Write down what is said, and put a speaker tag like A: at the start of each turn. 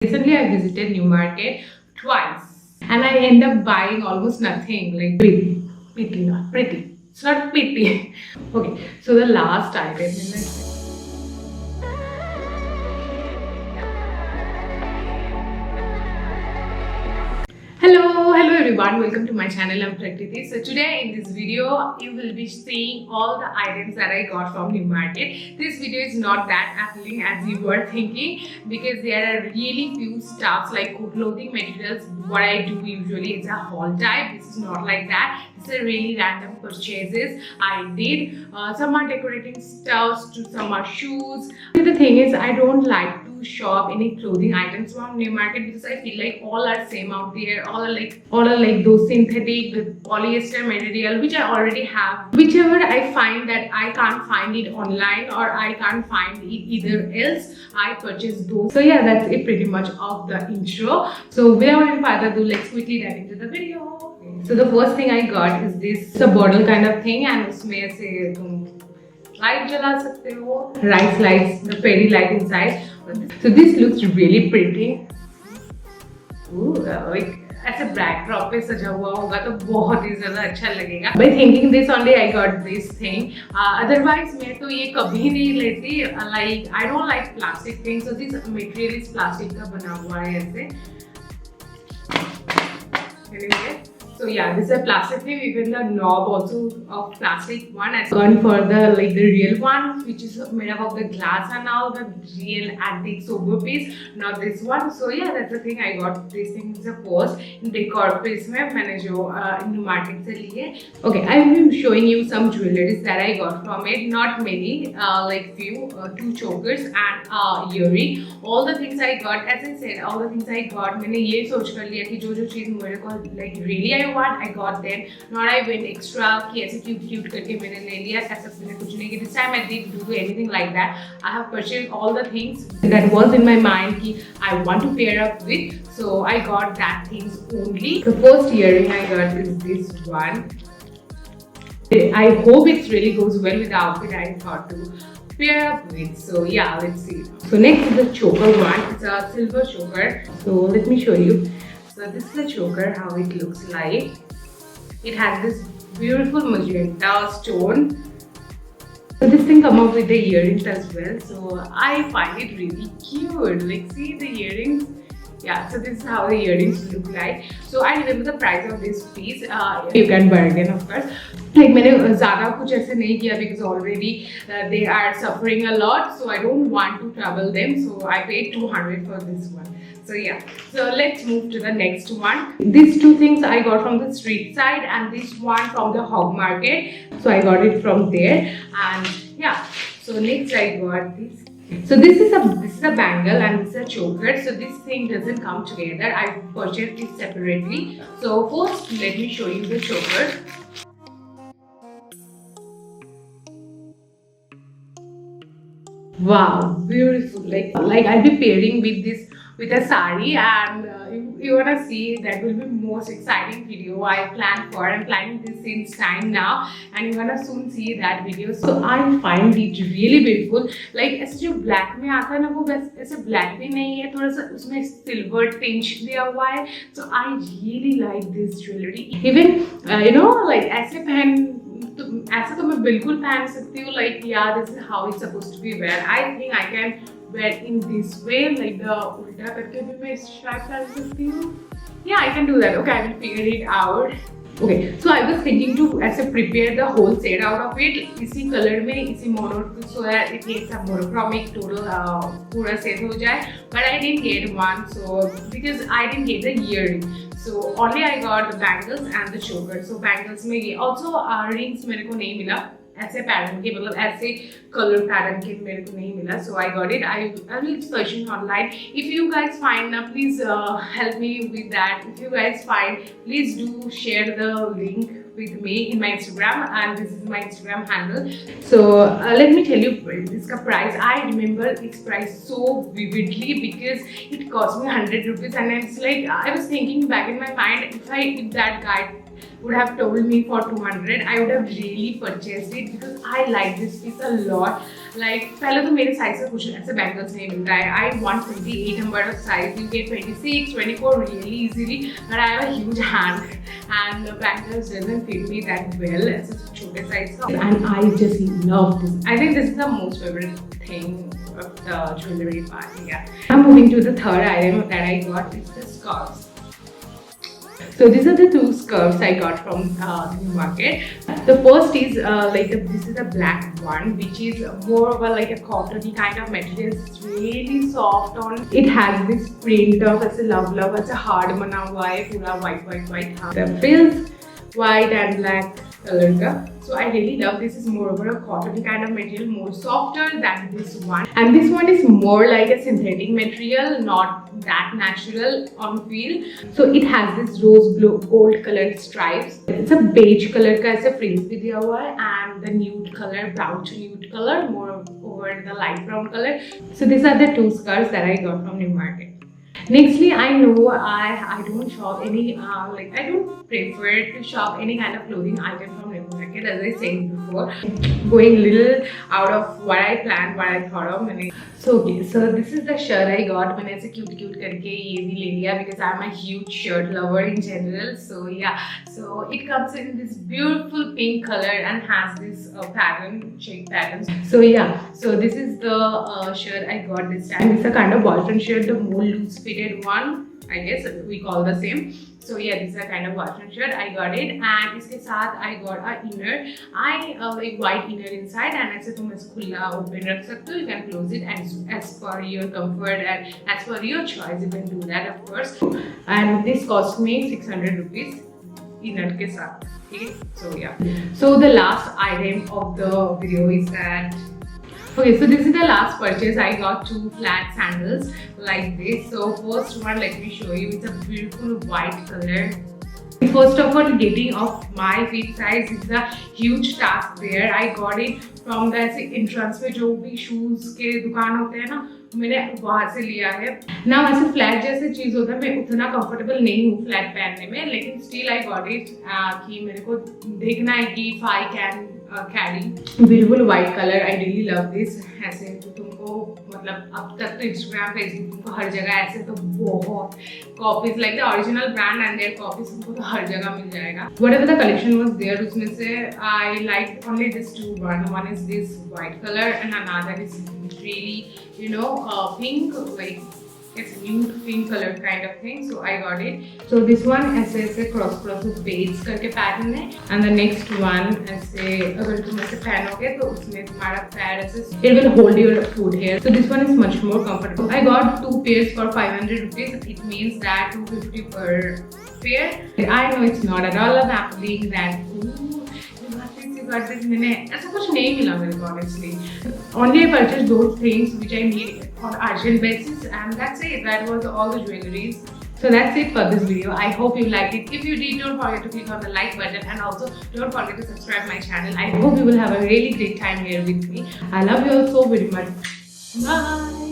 A: Recently, I visited New Market twice and I end up buying almost nothing. Like pretty, not pretty. It's not pretty. Okay, so the last item is hello everyone, welcome to my channel. I'm Prakriti. So today in this video you will be seeing all the items that I got from New Market. This video is not that appealing as you were thinking because there are really few stuffs like clothing materials. What I do usually is a haul type. This is not like that. This is really random purchases I did. Some are decorating stuffs, to some are shoes. The thing is, I don't like to shop any clothing items from New Market because I feel like all are same out there. All are like those synthetic with polyester material which I already have. Whichever I find that I can't find it online or I can't find it either else, I purchase those. So yeah, that's it pretty much of the intro. So without any further ado, let's quickly dive into the video. So the first thing I got is this a bottle kind of thing and उसमें ऐसे तुम light जला सकते हो, rice lights, the fairy light inside. So this looks really pretty. Ooh, like ऐसे backdrop पे सजा हुआ होगा तो बहुत ही ज़्यादा अच्छा लगेगा. By thinking this only I got this thing. Otherwise मैं तो ये कभी नहीं लेती. Like I don't like plastic things. So this material is plastic का बना हुआ है ऐसे. Anyway. So yeah, this is a plastic thing. Even the knob also of plastic one. I've gone for the real one, which is made up of the glass and all, the real antique sober piece. Not this one. So yeah, that's the thing I got. This thing is a post in decor piece में मैंने जो New Market से ली है. Okay, I will be showing you some jewelries that I got from it. Not many, like few, 2 chokers and earring. All the things I got, as I said, all the things I got. मैंने ये सोच कर लिया कि जो चीज़ मेरे को like really I got them. Not I went extra कि ऐसे cute करके मैंने ले लिया. ऐसा मैंने कुछ नहीं किया. This time I didn't do anything like that. I have purchased all the things that was in my mind कि I want to pair up with. So I got that things only. The first earring I got is this one. I hope it really goes well with the outfit I thought to pair up with. So yeah, let's see. So next is the choker one. It's a silver choker. So let me show you. So this is the choker, how it looks like. It has this beautiful magenta stone. So this thing come up with the earrings as well. So I find it really cute. Like see the earrings. Yeah, so this is how the earrings look like. So I remember the price of this piece. You can bargain, of course. Like मैंने ज़्यादा कुछ ऐसे नहीं किया because already they are suffering a lot. So I don't want to trouble them. So I paid 200 for this one. So yeah, so let's move to the next one. These 2 things I got from the street side and this one from the hog market. So I got it from there and yeah. So next I got this. So this is a bangle and this is a choker. So this thing doesn't come together. I purchased it separately. So first let me show you the choker. Wow, beautiful! Like I'll be pairing with this with a sari, and if you wanna see, that will be most exciting video I planned for. I'm planning this since time now, and you're gonna soon see that video. So I find it really beautiful. Like ऐसे जो black में आता है ना, वो ऐसे black भी नहीं है, थोड़ा सा उसमें silver tinge दिया हुआ है. So I really like this jewelry. Even you know, like ऐसे ऐसा तो मैं बिल्कुल पहन सकती हूँ. Like yeah, this is how it's supposed to be wear. I think I can wear in this way, like the उल्टा करके भी मैं स्ट्रैप कर सकती हूँ. Yeah, I can do that. Okay, I will figure it out. Okay, so I was thinking to ऐसे prepare the whole set out of it. इसी color में इसी so that it takes a monochromic total पूरा set हो जाए. But I didn't get one, so because I didn't get the earring. So only I got the bangles and the choker. So bangles में ये also rings मेरे को नहीं मिला. ऐसे पैटर्न के मतलब ऐसे कलर पैटर्न के मेरे को नहीं मिला. So I got it. I will searching online. If you guys find, please help me with that. If you guys find, please do share the link with me in my Instagram, and this is my Instagram handle. So let me tell you this price. I remember its price so vividly because it cost me 100 rupees, and it's like I was thinking back in my mind, if that guy would have told me for 200, I would have really purchased it because I like this piece a lot. Like पहले तो मेरे size से कुछ ऐसे bangles नहीं मिलता है. I want 28 number of size. You get 26, 24 really easily. But I have a huge hand and the bangles doesn't fit me that well. It's a छोटे size का. And I just love this. I think this is the most favorite thing of the jewelry part. Yeah. I'm moving to the third item that I got. It's the scarves. So these are the two scarves I got from the market. The first is this is a black one, which is more of a cottony kind of material. It's really soft on. It has this print of as a love. It's a hard bana hua hai, pura white. The frills white and black color ka. So I really love this. Is more of a cottony kind of material, more softer than this one. And this one is more like a synthetic material, not that natural on feel. So it has this rose gold colored stripes. It's a beige color ka aise frills bhi diya hua hai, and the nude color, brown to nude color, more over the light brown color. So these are the two scarves that I got from New Market. Nextly, I know I don't shop any I don't prefer to shop any kind of clothing item from New Market, as I said before. Going little out of what I planned, what I thought of. So this is the shirt I got. मैंने ऐसे cute करके ये भी ले लिया because I'm a huge shirt lover in general. So yeah, so it comes in this beautiful pink color and has this shape pattern. So yeah, so this is the shirt I got this time. It's a kind of boyfriend shirt, the more loose fitted one, I guess we call the same. So yeah, this is a kind of boyfriend shirt. I got it, and इसके साथ I got a inner. I like white inner inside, and ऐसे तुम इसको खुला open रख सकते हो. You can close it as per your comfort and as per your choice. You can do that, of course. And this cost me 600 rupees inner के साथ. Okay, so yeah. So the last item of the video is that. Okay, so this is the last purchase. I got two flat sandals like this. So first one, let me show you. It's a beautiful white color. First of all, getting of my feet size is a huge task there. I got it from the entrance में जो भी shoes के दुकान होते हैं ना, मैंने वहाँ से लिया है ना. वैसे फ्लैट जैसे चीज़ होता है, मैं उतना कंफर्टेबल नहीं हूँ फ्लैट पहनने में, लेकिन स्टिल आई गॉट इट कि मेरे को देखना है कि if I can carry. Beautiful white colour. I really love this. ऐसे तो तुमको मतलब अब तक तो इंस्टाग्राम फेसबुक तुमको हर जगह ऐसे तो बहुत copies like the original brand and there copies तुमको तो हर जगह मिल जाएगा. Whatever the collection was there, उसमें से I like only this two. One is this white colour and another is really pink, like it's nude pink color kind of thing. So I got it. So this one ऐसे cross with beads करके pattern है, and the next one ऐसे अगर तुम ऐसे पहनोगे तो उसमें तुम्हारा पैर ऐसे it will hold your foot here. So this one is much more comfortable. I got two pairs for 500 rupees. It means that 250 per pair. I know it's not at all an appealing that got this. मैंने ऐसा कुछ नहीं मिला मेरे को honestly. Only I purchased those things which I need on urgent basis, and that's it. That was all the jewelries. So that's it for this video. I hope you liked it. If you did, don't forget to click on the like button, and also don't forget to subscribe my channel. I hope you will have a really great time here with me. I love you all so very much. Bye.